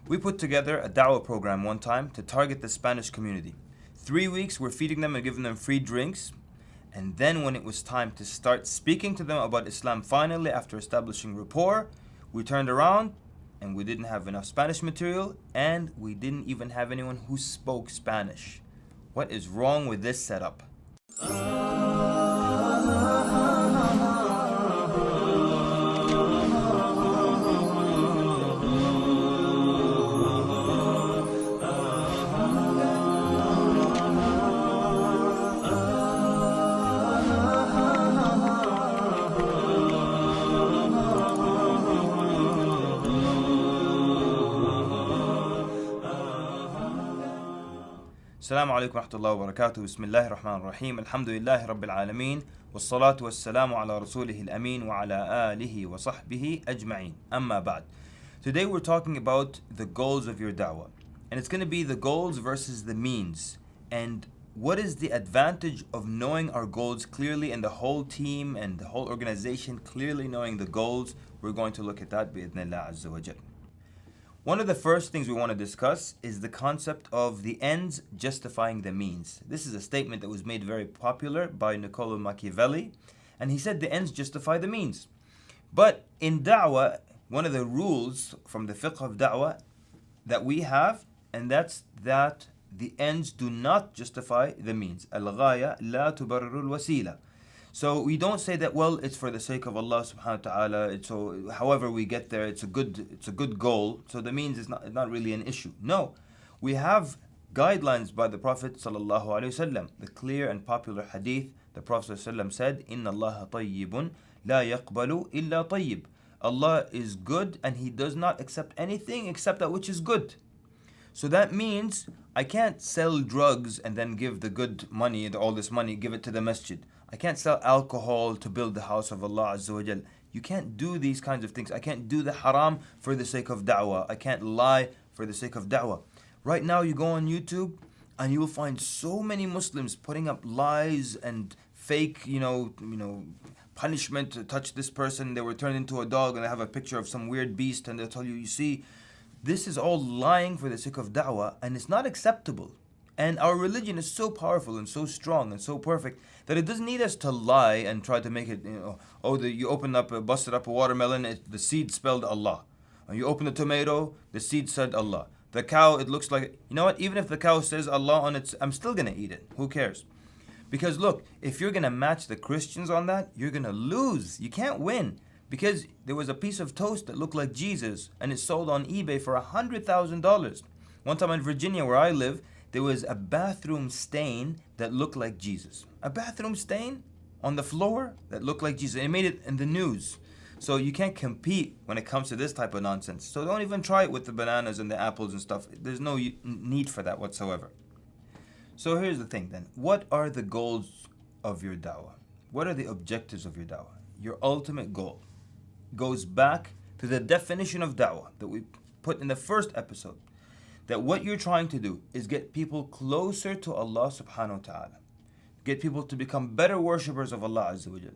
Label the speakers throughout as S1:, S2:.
S1: We put together a dawah program one time to target the Spanish community. 3 weeks we're feeding them and giving them free drinks. And then when it was time to start speaking to them about Islam finally, after establishing rapport, we turned around and we didn't have enough Spanish material, and we didn't even have anyone who spoke Spanish. What is wrong with this setup? السلام عليكم ورحمة الله وبركاته. بسم الله الرحمن الرحيم. الحمد لله رب العالمين والصلاة والسلام على رسوله الأمين وعلى آله وصحبه أجمعين. أما بعد. Today we're talking about the goals of your da'wah. And it's going to be the goals versus the means. And what is the advantage of knowing our goals clearly, and the whole team and the whole organization clearly knowing the goals? We're going to look at that bi'idhnillah azza wa jal. One of the first things we want to discuss is the concept of the ends justifying the means. This is a statement that was made very popular by Niccolo Machiavelli, and he said the ends justify the means. But in da'wah, one of the rules from the fiqh of da'wah that we have, and that's that the ends do not justify the means. Al-ghaya la tubarriru al-wasila. So we don't say that, well, it's for the sake of Allah subhanahu wa ta'ala, so however we get there, it's a good goal, so the means is not really an issue. No, we have guidelines by the Prophet sallallahu alaihi wasallam. The clear and popular hadith, the Prophet sallallahu alaihi wasallam said, "Inna Allah tayyibun la yaqbalu illa tayyib." Allah is good and He does not accept anything except that which is good. So that means I can't sell drugs and then give the good money, all this money, give it to the masjid. I can't sell alcohol to build the house of Allah Azza wa Jal. You can't do these kinds of things. I can't do the haram for the sake of da'wah. I can't lie for the sake of da'wah. Right now you go on YouTube and you will find so many Muslims putting up lies and fake, punishment to touch this person. They were turned into a dog and they have a picture of some weird beast and they'll tell you, you see, this is all lying for the sake of da'wah, and it's not acceptable. And our religion is so powerful and so strong and so perfect that it doesn't need us to lie and try to make it, you busted up a watermelon, the seed spelled Allah. You open the tomato, the seed said Allah. The cow, it looks like, you know what, even if the cow says Allah on it, I'm still going to eat it. Who cares? Because look, if you're going to match the Christians on that, you're going to lose. You can't win. Because there was a piece of toast that looked like Jesus and it sold on eBay for $100,000. One time in Virginia where I live, there was a bathroom stain that looked like Jesus. A bathroom stain on the floor that looked like Jesus. It made it in the news. So you can't compete when it comes to this type of nonsense. So don't even try it with the bananas and the apples and stuff. There's no need for that whatsoever. So here's the thing then. What are the goals of your da'wah? What are the objectives of your da'wah? Your ultimate goal goes back to the definition of da'wah that we put in the first episode. That what you're trying to do is get people closer to Allah subhanahu wa ta'ala. Get people to become better worshippers of Allah Azza wa Jal.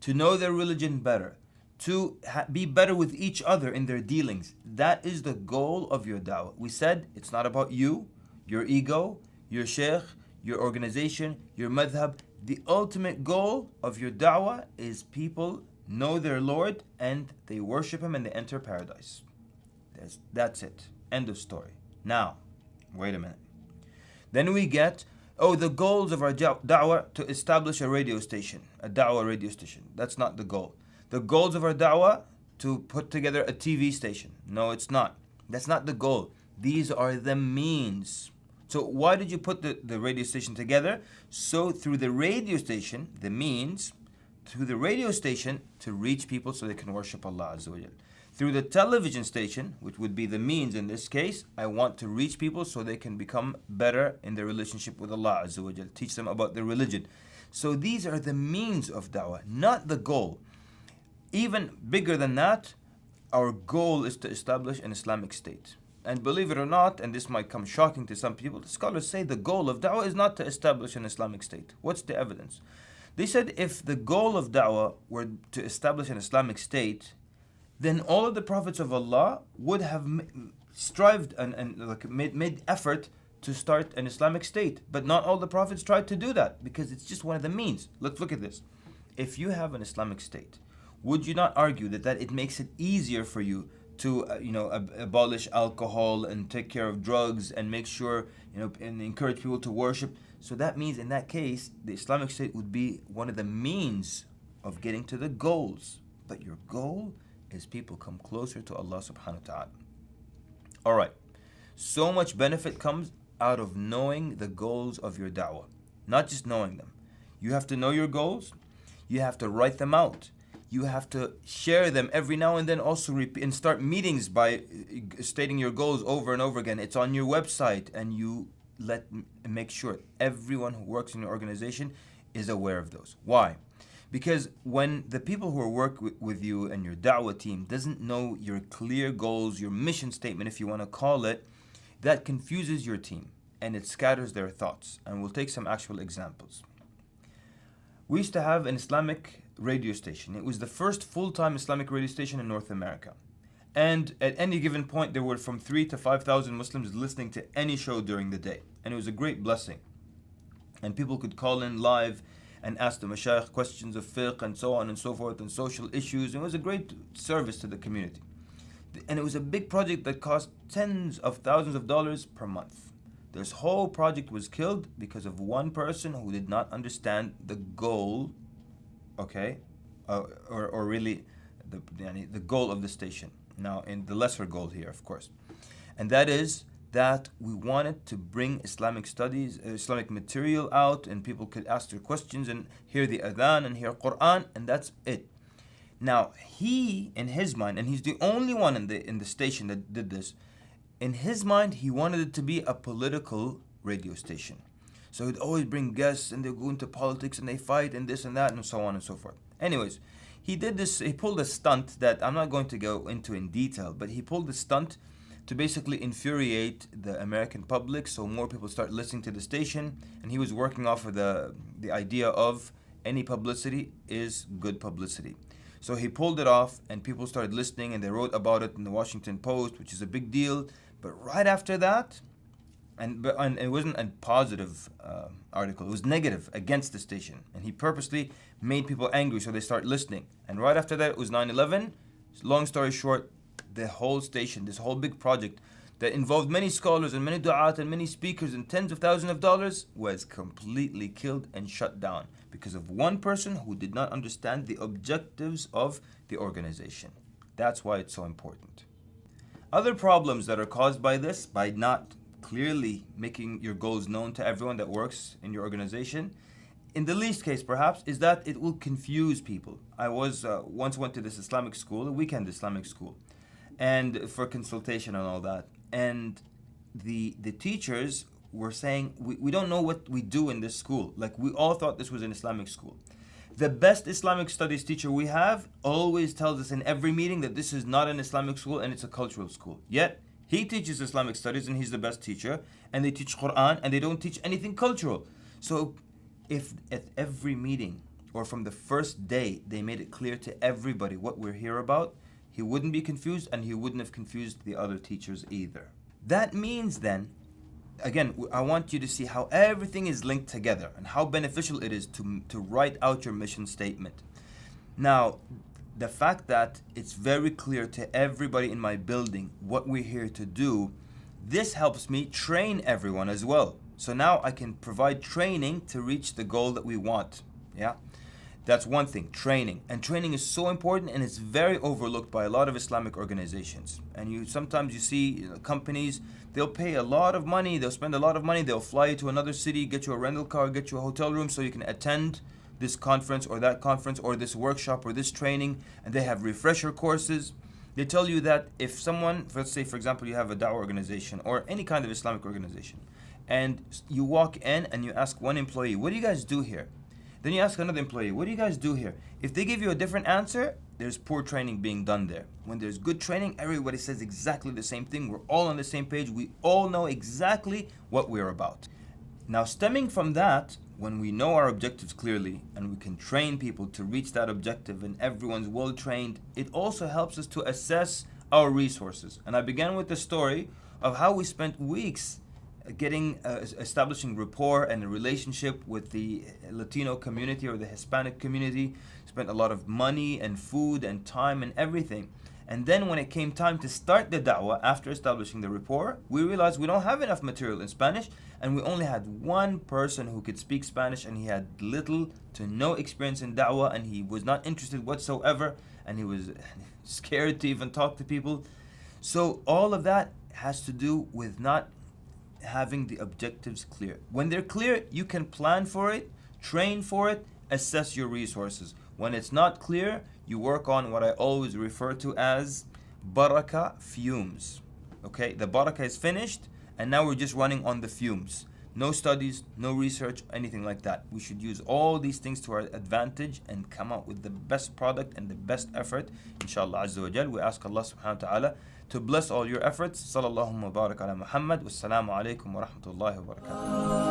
S1: To know their religion better. To be better with each other in their dealings. That is the goal of your da'wah. We said it's not about you, your ego, your sheikh, your organization, your madhab. The ultimate goal of your da'wah is people know their Lord and they worship Him and they enter paradise. That's it. End of story. Now, wait a minute. Then we get, the goals of our da'wah to establish a radio station, a da'wah radio station. That's not the goal. The goals of our da'wah to put together a TV station. No, it's not. That's not the goal. These are the means. So why did you put the radio station together? So through the radio station, the means, through the radio station to reach people so they can worship Allah Azza wa Jal. Through the television station, which would be the means in this case, I want to reach people so they can become better in their relationship with Allah Azza wa Jal. Teach them about their religion. So these are the means of da'wah, not the goal. Even bigger than that, our goal is to establish an Islamic state. And believe it or not, and this might come shocking to some people, the scholars say the goal of da'wah is not to establish an Islamic state. What's the evidence? They said if the goal of da'wah were to establish an Islamic state, then all of the prophets of Allah would have strived and like made effort to start an Islamic state. But not all the prophets tried to do that, because it's just one of the means. Let's look at this. If you have an Islamic state, would you not argue that it makes it easier for you to abolish alcohol and take care of drugs and make sure and encourage people to worship? So that means in that case the Islamic state would be one of the means of getting to the goals. But your goal is people come closer to Allah subhanahu wa ta'ala. Alright, so much benefit comes out of knowing the goals of your da'wah. Not just knowing them. You have to know your goals, you have to write them out, you have to share them every now and then, also repeat and start meetings by stating your goals over and over again. It's on your website, and you make sure everyone who works in your organization is aware of those. Why? Because when the people who work with you and your da'wah team doesn't know your clear goals, your mission statement if you want to call it, that confuses your team and it scatters their thoughts. And we'll take some actual examples. We used to have an Islamic radio station. It was the first full-time Islamic radio station in North America. And at any given point, there were from 3,000 to 5,000 Muslims listening to any show during the day. And it was a great blessing. And people could call in live and ask the mashayikh questions of fiqh and so on and so forth and social issues. It was a great service to the community. And it was a big project that cost tens of thousands of dollars per month. This whole project was killed because of one person who did not understand the goal, okay, or really the goal of the station. Now, in the lesser goal here, of course, and that is that we wanted to bring Islamic studies, Islamic material out, and people could ask their questions and hear the adhan and hear Quran, and that's it. Now, he, in his mind, and he's the only one in the station that did this, in his mind, he wanted it to be a political radio station. So he'd always bring guests, and they'd go into politics, and they fight, and this and that, and so on and so forth. Anyways, he did this, he pulled a stunt that I'm not going to go into in detail, but he pulled a stunt to basically infuriate the American public so more people start listening to the station. And he was working off of the idea of any publicity is good publicity. So he pulled it off, and people started listening, and they wrote about it in the Washington Post, which is a big deal. But right after that, and it wasn't a positive article, it was negative against the station. And he purposely made people angry so they start listening. And right after that, it was 9/11. Long story short, the whole station, this whole big project that involved many scholars and many du'at and many speakers and tens of thousands of dollars, was completely killed and shut down because of one person who did not understand the objectives of the organization. That's why it's so important. Other problems that are caused by this, by not clearly making your goals known to everyone that works in your organization, in the least case perhaps, is that it will confuse people. I once went to this Islamic school, a weekend Islamic school, and for consultation and all that. And the teachers were saying, we don't know what we do in this school. Like, we all thought this was an Islamic school. The best Islamic studies teacher we have always tells us in every meeting that this is not an Islamic school and it's a cultural school. Yet, he teaches Islamic studies and he's the best teacher, and they teach Quran and they don't teach anything cultural. So, if at every meeting or from the first day they made it clear to everybody what we're here about, he wouldn't be confused, and he wouldn't have confused the other teachers either. That means then, again, I want you to see how everything is linked together and how beneficial it is to write out your mission statement. Now, the fact that it's very clear to everybody in my building what we're here to do, this helps me train everyone as well. So now I can provide training to reach the goal that we want. Yeah? That's one thing, training. And training is so important, and it's very overlooked by a lot of Islamic organizations. And sometimes you see companies, they'll pay a lot of money, they'll spend a lot of money, they'll fly you to another city, get you a rental car, get you a hotel room so you can attend this conference or that conference or this workshop or this training, and they have refresher courses. They tell you that if someone, let's say for example you have a dawah organization or any kind of Islamic organization, and you walk in and you ask one employee, what do you guys do here? Then you ask another employee, what do you guys do here? If they give you a different answer, there's poor training being done there. When there's good training, everybody says exactly the same thing. We're all on the same page. We all know exactly what we're about. Now, stemming from that, when we know our objectives clearly and we can train people to reach that objective and everyone's well trained, it also helps us to assess our resources. And I began with the story of how we spent weeks establishing rapport and a relationship with the Latino community or the Hispanic community, spent a lot of money and food and time and everything. And then when it came time to start the da'wah after establishing the rapport, we realized we don't have enough material in Spanish, and we only had one person who could speak Spanish, and he had little to no experience in da'wah, and he was not interested whatsoever, and he was scared to even talk to people. So all of that has to do with not having the objectives clear. When they're clear, you can plan for it, train for it, assess your resources. When it's not clear, you work on what I always refer to as barakah fumes. Okay, the barakah is finished, and now we're just running on the fumes. No studies, no research, anything like that. We should use all these things to our advantage and come out with the best product and the best effort. Inshallah Azza wa Jal, we ask Allah subhanahu wa ta'ala to bless all your efforts. Sallallahu wa barak ala Muhammad. Wassalamu alaikum wa rahmatullahi wa barakatuh.